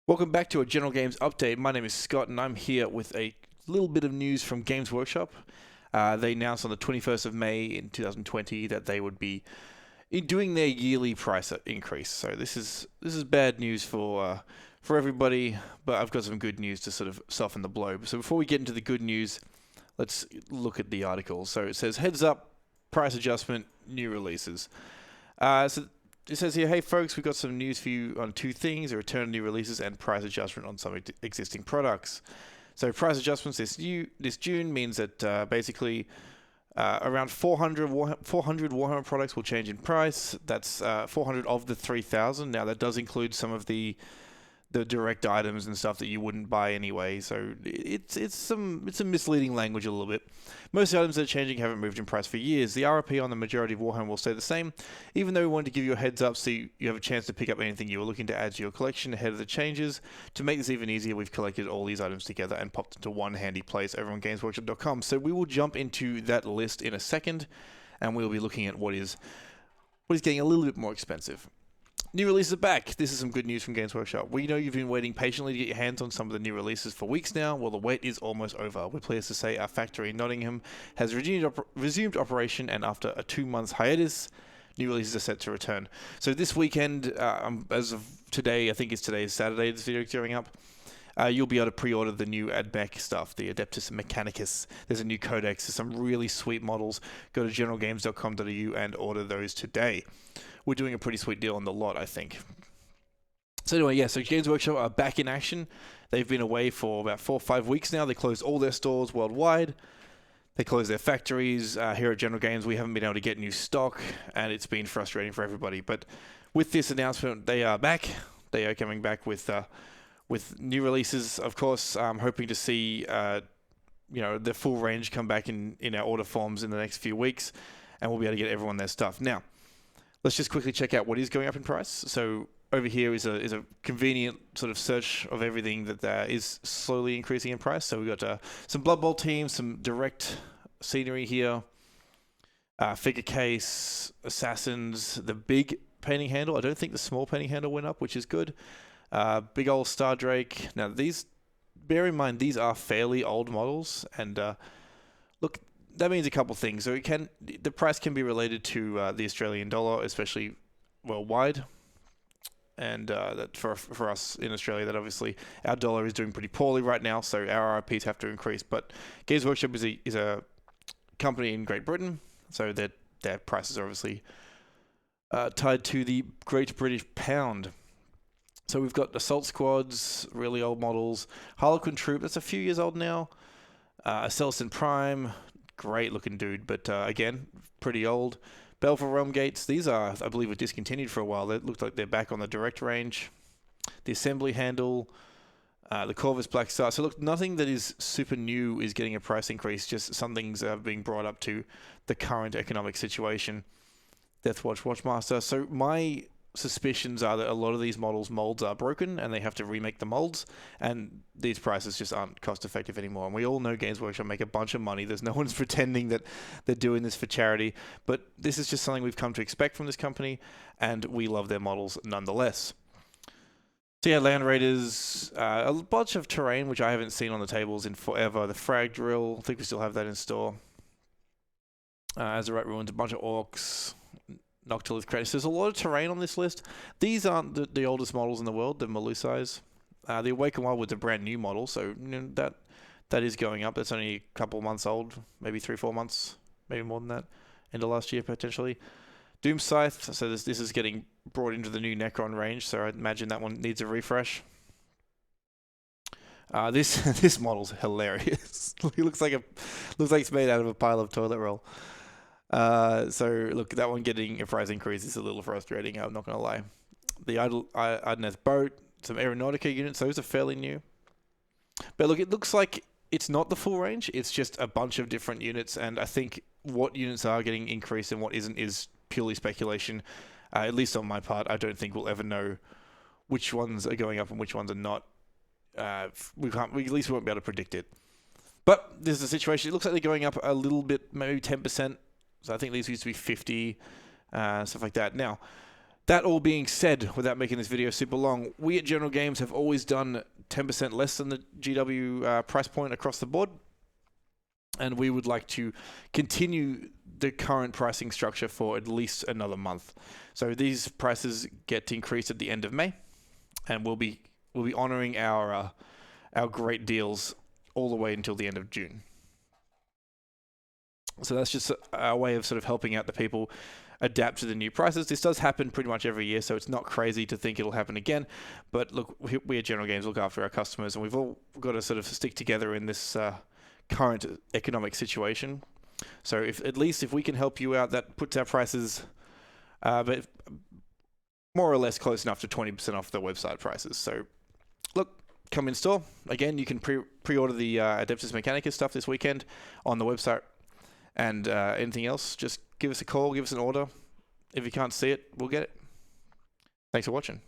Welcome back to a General Games update. My name is Scott, and I'm here with a little bit of news from Games Workshop. They announced on the 21st of May in 2020 that they would be doing their yearly price increase. So this is bad news for everybody, but I've got some good news to sort of soften the blow. So before we get into the good news, let's look at the article. So it says, heads up, price adjustment, new releases. So it says here, hey folks, we've got some news for you on two things: a return of new releases and price adjustment on some existing products. So price adjustments this June means that basically around 400 Warhammer products will change in price. That's 400 of the 3,000. Now that does include some of the direct items and stuff that you wouldn't buy anyway. So it's some misleading language a little bit. Most items that are changing haven't moved in price for years. The RRP on the majority of Warhammer will stay the same, even though we wanted to give you a heads up so you have a chance to pick up anything you were looking to add to your collection ahead of the changes. To make this even easier, we've collected all these items together and popped into one handy place over on GamesWorkshop.com. So we will jump into that list in a second, and we'll be looking at what is getting a little bit more expensive. New releases are back. This is some good news from Games Workshop. We know you've been waiting patiently to get your hands on some of the new releases for weeks now. Well, the wait is almost over. We're pleased to say our factory in Nottingham has resumed operation, and after a 2-month hiatus, new releases are set to return. So this weekend, as of today, I think today's Saturday, this video is going up, you'll be able to pre-order the new AdMech stuff, the Adeptus Mechanicus. There's a new codex. There's some really sweet models. Go to generalgames.com.au and order those today. We're doing a pretty sweet deal on the lot, I think. So anyway, so Games Workshop are back in action. They've been away for about 4 or 5 weeks now. They closed all their stores worldwide. They closed their factories. Here at General Games, we haven't been able to get new stock, and it's been frustrating for everybody. But with this announcement, they are back. They are coming back with new releases, of course. I'm hoping to see the full range come back in our order forms in the next few weeks, and we'll be able to get everyone their stuff. Now, let's just quickly check out what is going up in price. So over here is a convenient sort of search of everything that is slowly increasing in price. So we've got some Blood Bowl teams, some direct scenery here, figure case, assassins, the big painting handle. I don't think the small painting handle went up, which is good. Big old Star Drake. Now bear in mind, these are fairly old models, and look, that means a couple things. So the price can be related to the Australian dollar, especially worldwide, and that for us in Australia, that obviously our dollar is doing pretty poorly right now, so our RRPs have to increase. But Games Workshop is a company in Great Britain, so their prices are obviously tied to the Great British Pound. So we've got Assault Squads, really old models, Harlequin Troop, that's a few years old now, Celestin Prime, great looking dude, but again, pretty old. Baleful Realm Gates, these are, I believe, were discontinued for a while. They look like they're back on the direct range. The Assembly Handle, the Corvus Black Star. So look, nothing that is super new is getting a price increase, just some things are being brought up to the current economic situation. Deathwatch Watchmaster. So my suspicions are that a lot of these molds are broken and they have to remake the molds, and these prices just aren't cost effective anymore. And we all know Games Workshop make a bunch of money. There's no one's pretending that they're doing this for charity, but this is just something we've come to expect from this company, and we love their models nonetheless. So yeah, Land Raiders, a bunch of terrain which I haven't seen on the tables in forever. The Frag Drill, I think we still have that in store. Azerite Ruins, a bunch of Orcs, Noctilith Kratos. There's a lot of terrain on this list. These aren't the oldest models in the world, the Melusais. The Awakened Wildwood's a brand new model, so that is going up. That's only a couple months old, maybe 3-4 months, maybe more than that, end of last year potentially. Doom Scythe, so this is getting brought into the new Necron range, so I imagine that one needs a refresh. This model's hilarious. It looks like it's made out of a pile of toilet roll. So look, that one getting a price increase is a little frustrating, I'm not going to lie. The Idoneth Boat, some Aeronautica units, those are fairly new. But look, it looks like it's not the full range, it's just a bunch of different units, and I think what units are getting increased and what isn't is purely speculation. At least on my part, I don't think we'll ever know which ones are going up and which ones are not. We at least won't be able to predict it. But there's a situation, it looks like they're going up a little bit, maybe 10%. So I think these used to be 50, stuff like that. Now, That all being said, without making this video super long, we at General Games have always done 10% less than the GW price point across the board. And we would like to continue the current pricing structure for at least another month. So these prices get increased at the end of May, and we'll be honoring our great deals all the way until the end of June. So that's just our way of sort of helping out the people adapt to the new prices. This does happen pretty much every year, so it's not crazy to think it'll happen again. But look, we at General Games look after our customers, and we've all got to sort of stick together in this current economic situation. So at least if we can help you out, that puts our prices but more or less close enough to 20% off the website prices. So look, come in store. Again, you can pre-order the Adeptus Mechanicus stuff this weekend on the website. And anything else, just give us a call, give us an order. If you can't see it, we'll get it. Thanks for watching.